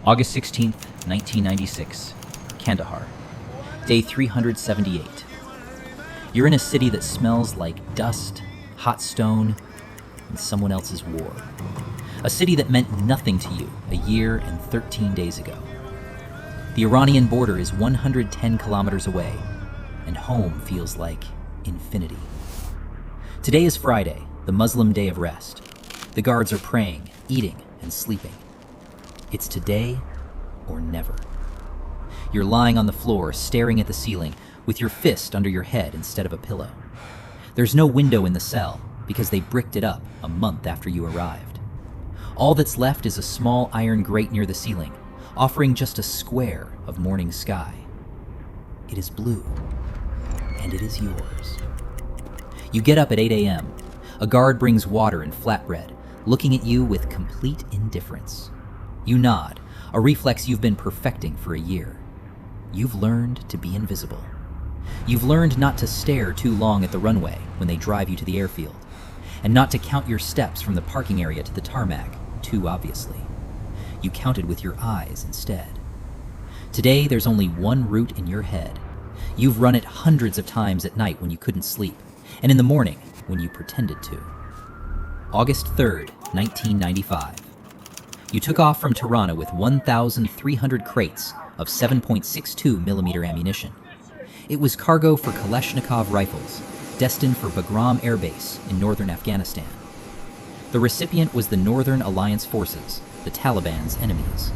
August 16th, 1996, Kandahar, day 378. You're in a city that smells like dust, hot stone, and someone else's war. A city that meant nothing to you a year and 13 days ago. The Iranian border is 110 kilometers away, and home feels like infinity. Today is Friday, the Muslim day of rest. The guards are praying, eating, and sleeping. It's today or never. You're lying on the floor, staring at the ceiling, with your fist under your head instead of a pillow. There's no window in the cell, because they bricked it up a month after you arrived. All that's left is a small iron grate near the ceiling, offering just a square of morning sky. It is blue, and it is yours. You get up at 8 a.m. A guard brings water and flatbread, looking at you with complete indifference. You nod, a reflex you've been perfecting for a year. You've learned to be invisible. You've learned not to stare too long at the runway when they drive you to the airfield, and not to count your steps from the parking area to the tarmac too obviously. You counted with your eyes instead. Today, there's only one route in your head. You've run it hundreds of times at night when you couldn't sleep, and in the morning when you pretended to. August 3rd, 1995. You took off from Tirana with 1,300 crates of 7.62 millimeter ammunition. It was cargo for Kalashnikov rifles, destined for Bagram Air Base in northern Afghanistan. The recipient was the Northern Alliance Forces, the Taliban's enemies.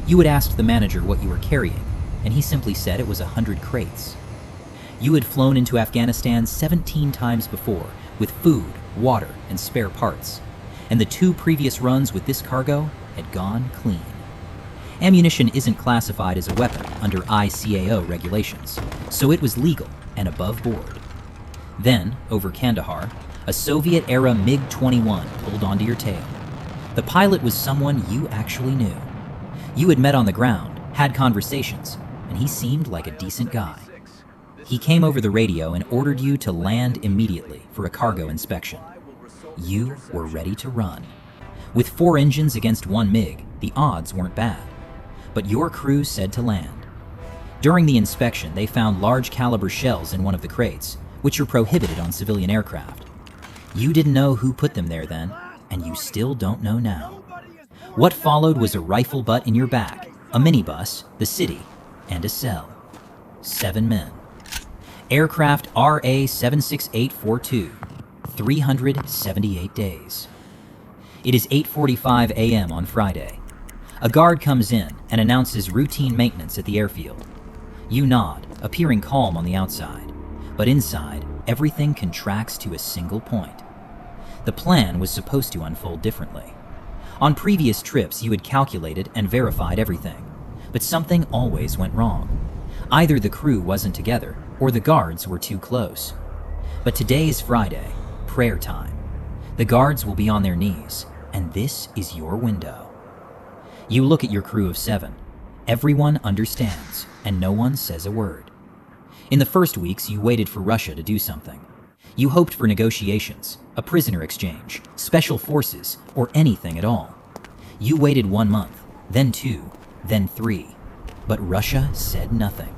You had asked the manager what you were carrying, and he simply said it was 100 crates. You had flown into Afghanistan 17 times before with food, water, and spare parts, and the 2 previous runs with this cargo had gone clean. Ammunition isn't classified as a weapon under ICAO regulations, so it was legal and above board. Then, over Kandahar, a Soviet-era MiG-21 pulled onto your tail. The pilot was someone you actually knew. You had met on the ground, had conversations, and he seemed like a decent guy. He came over the radio and ordered you to land immediately for a cargo inspection. You were ready to run. With 4 engines against 1 MiG, the odds weren't bad. But your crew said to land. During the inspection, they found large caliber shells in one of the crates, which are prohibited on civilian aircraft. You didn't know who put them there then, and you still don't know now. What followed was a rifle butt in your back, a minibus, the city, and a cell. 7 men. Aircraft RA-76842, 378 days. It is 8:45 a.m. on Friday. A guard comes in and announces routine maintenance at the airfield. You nod, appearing calm on the outside, but inside, everything contracts to a single point. The plan was supposed to unfold differently. On previous trips, you had calculated and verified everything, but something always went wrong. Either the crew wasn't together, or the guards were too close. But today is Friday, prayer time. The guards will be on their knees, and this is your window. You look at your crew of 7. Everyone understands, and no one says a word. In the first weeks, you waited for Russia to do something. You hoped for negotiations, a prisoner exchange, special forces, or anything at all. You waited 1 month, then 2, then 3, but Russia said nothing.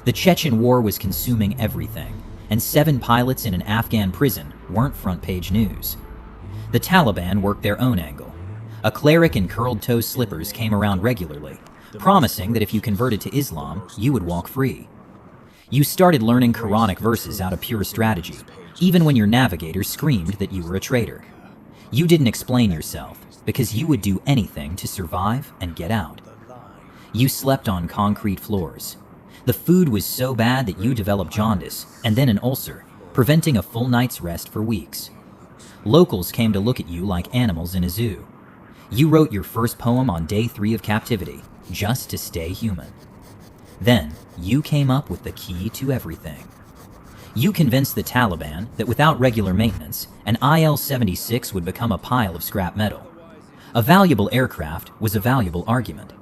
The Chechen War was consuming everything, and 7 pilots in an Afghan prison weren't front-page news. The Taliban worked their own angle. A cleric in curled-toe slippers came around regularly, promising that if you converted to Islam, you would walk free. You started learning Quranic verses out of pure strategy, even when your navigator screamed that you were a traitor. You didn't explain yourself, because you would do anything to survive and get out. You slept on concrete floors. The food was so bad that you developed jaundice, and then an ulcer, preventing a full night's rest for weeks. Locals came to look at you like animals in a zoo. You wrote your first poem on day 3 of captivity, just to stay human. Then, you came up with the key to everything. You convinced the Taliban that without regular maintenance, an IL-76 would become a pile of scrap metal. A valuable aircraft was a valuable argument.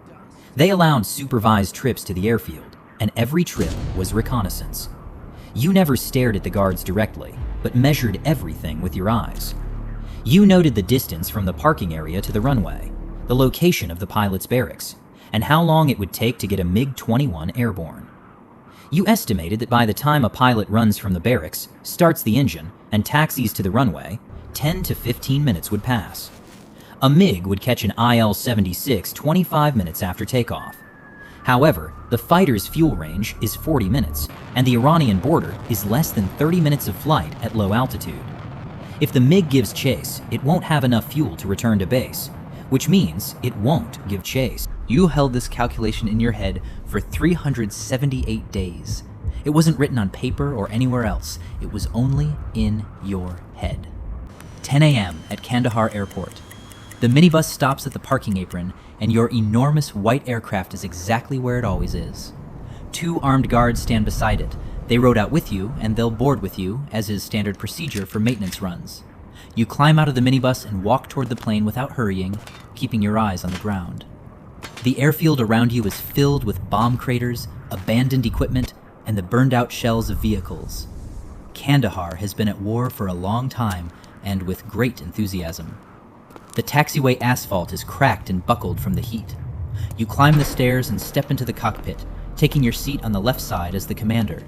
They allowed supervised trips to the airfield, and every trip was reconnaissance. You never stared at the guards directly, but measured everything with your eyes. You noted the distance from the parking area to the runway, the location of the pilot's barracks, and how long it would take to get a MiG-21 airborne. You estimated that by the time a pilot runs from the barracks, starts the engine, and taxis to the runway, 10 to 15 minutes would pass. A MiG would catch an IL-76 25 minutes after takeoff. However, the fighter's fuel range is 40 minutes, and the Iranian border is less than 30 minutes of flight at low altitude. If the MiG gives chase, it won't have enough fuel to return to base, which means it won't give chase. You held this calculation in your head for 378 days. It wasn't written on paper or anywhere else. It was only in your head. 10 a.m. at Kandahar Airport. The minibus stops at the parking apron, and your enormous white aircraft is exactly where it always is. 2 armed guards stand beside it. They rode out with you, and they'll board with you, as is standard procedure for maintenance runs. You climb out of the minibus and walk toward the plane without hurrying, keeping your eyes on the ground. The airfield around you is filled with bomb craters, abandoned equipment, and the burned-out shells of vehicles. Kandahar has been at war for a long time, and with great enthusiasm. The taxiway asphalt is cracked and buckled from the heat. You climb the stairs and step into the cockpit, taking your seat on the left side as the commander.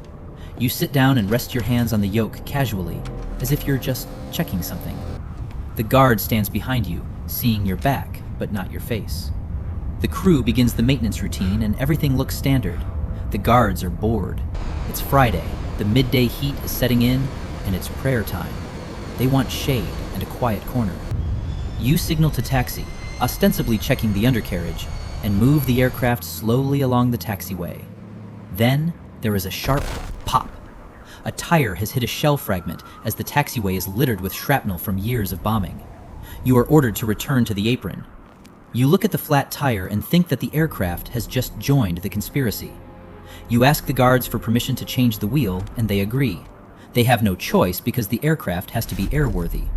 You sit down and rest your hands on the yoke casually, as if you're just checking something. The guard stands behind you, seeing your back, but not your face. The crew begins the maintenance routine, and everything looks standard. The guards are bored. It's Friday, the midday heat is setting in, and it's prayer time. They want shade and a quiet corner. You signal to taxi, ostensibly checking the undercarriage, and move the aircraft slowly along the taxiway. Then, there is a sharp pop. A tire has hit a shell fragment as the taxiway is littered with shrapnel from years of bombing. You are ordered to return to the apron. You look at the flat tire and think that the aircraft has just joined the conspiracy. You ask the guards for permission to change the wheel, and they agree. They have no choice because the aircraft has to be airworthy.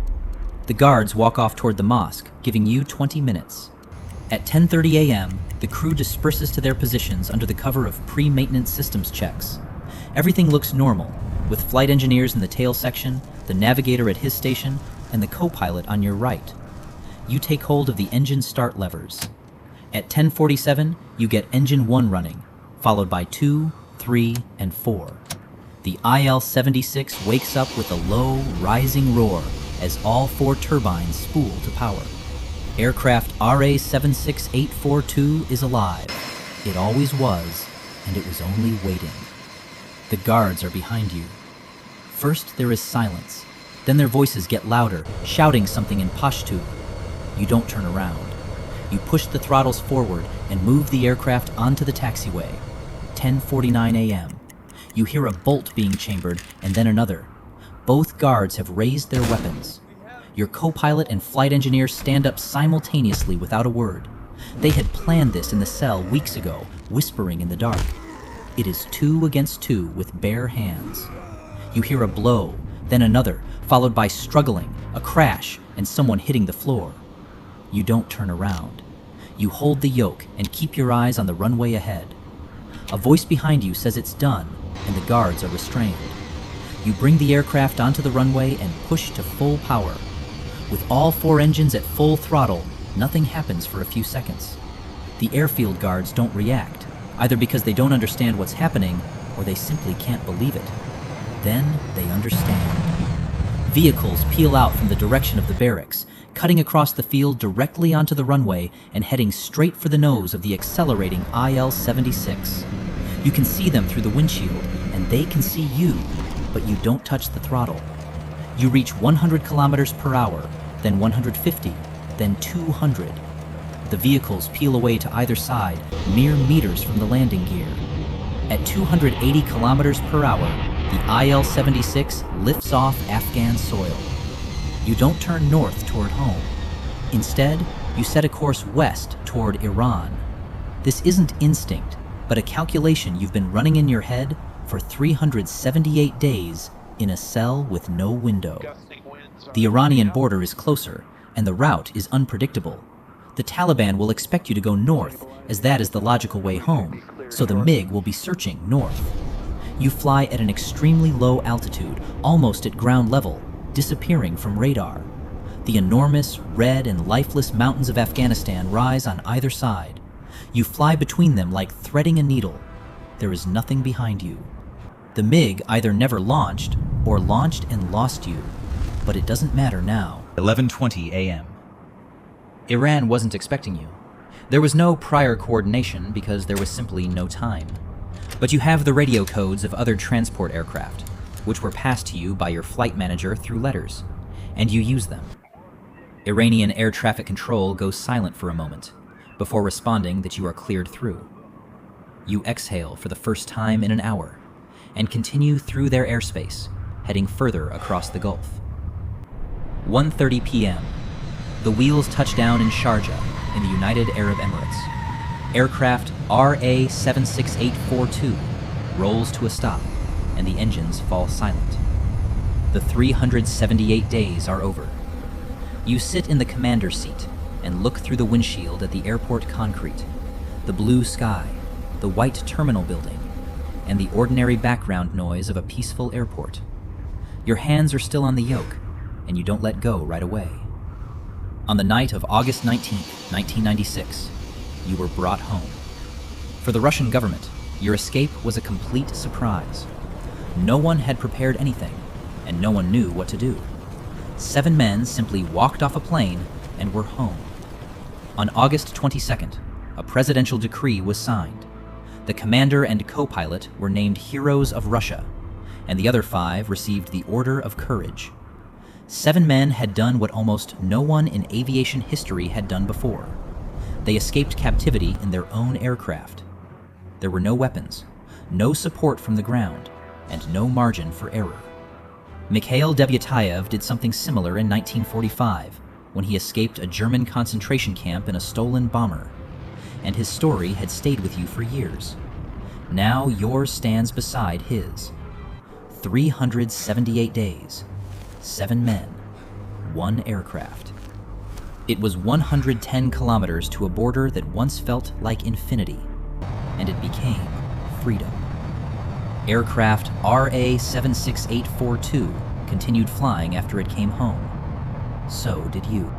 The guards walk off toward the mosque, giving you 20 minutes. At 10:30 a.m., the crew disperses to their positions under the cover of pre-maintenance systems checks. Everything looks normal, with flight engineers in the tail section, the navigator at his station, and the co-pilot on your right. You take hold of the engine start levers. At 10:47, you get engine 1 running, followed by 2, 3, and 4. The IL-76 wakes up with a low, rising roar as all 4 turbines spool to power. Aircraft RA-76842 is alive. It always was, and it was only waiting. The guards are behind you. First, there is silence. Then their voices get louder, shouting something in Pashto. You don't turn around. You push the throttles forward and move the aircraft onto the taxiway. 10:49 a.m. You hear a bolt being chambered, and then another. Both guards have raised their weapons. Your co-pilot and flight engineer stand up simultaneously without a word. They had planned this in the cell weeks ago, whispering in the dark. It is 2 against 2 with bare hands. You hear a blow, then another, followed by struggling, a crash, and someone hitting the floor. You don't turn around. You hold the yoke and keep your eyes on the runway ahead. A voice behind you says it's done, and the guards are restrained. You bring the aircraft onto the runway and push to full power. With all 4 engines at full throttle, nothing happens for a few seconds. The airfield guards don't react, either because they don't understand what's happening or they simply can't believe it. Then they understand. Vehicles peel out from the direction of the barracks, cutting across the field directly onto the runway and heading straight for the nose of the accelerating IL-76. You can see them through the windshield, and they can see you, but you don't touch the throttle. You reach 100 kilometers per hour, then 150, then 200. The vehicles peel away to either side, mere meters from the landing gear. At 280 kilometers per hour, the IL-76 lifts off Afghan soil. You don't turn north toward home. Instead, you set a course west toward Iran. This isn't instinct, but a calculation you've been running in your head for 378 days in a cell with no window. The Iranian border is closer, and the route is unpredictable. The Taliban will expect you to go north, as that is the logical way home, so the MiG will be searching north. You fly at an extremely low altitude, almost at ground level, disappearing from radar. The enormous, red and lifeless mountains of Afghanistan rise on either side. You fly between them like threading a needle. There is nothing behind you. The MiG either never launched or launched and lost you, but it doesn't matter now. 11:20 a.m. Iran wasn't expecting you. There was no prior coordination because there was simply no time. But you have the radio codes of other transport aircraft, which were passed to you by your flight manager through letters, and you use them. Iranian air traffic control goes silent for a moment, before responding that you are cleared through. You exhale for the first time in an hour, and continue through their airspace, heading further across the Gulf. 1:30 p.m. The wheels touch down in Sharjah, in the United Arab Emirates. Aircraft RA-76842 rolls to a stop, and the engines fall silent. The 378 days are over. You sit in the commander's seat and look through the windshield at the airport concrete, the blue sky, the white terminal building, and the ordinary background noise of a peaceful airport. Your hands are still on the yoke, and you don't let go right away. On the night of August 19, 1996, you were brought home. For the Russian government, your escape was a complete surprise. No one had prepared anything, and no one knew what to do. 7 men simply walked off a plane and were home. On August 22nd, a presidential decree was signed. The commander and co-pilot were named Heroes of Russia, and the other 5 received the Order of Courage. 7 men had done what almost no one in aviation history had done before. They escaped captivity in their own aircraft. There were no weapons, no support from the ground, and no margin for error. Mikhail Debyatayev did something similar in 1945, when he escaped a German concentration camp in a stolen bomber, and his story had stayed with you for years. Now yours stands beside his. 378 days, 7 men, 1 aircraft. It was 110 kilometers to a border that once felt like infinity, and it became freedom. Aircraft RA-76842 continued flying after it came home. So did you.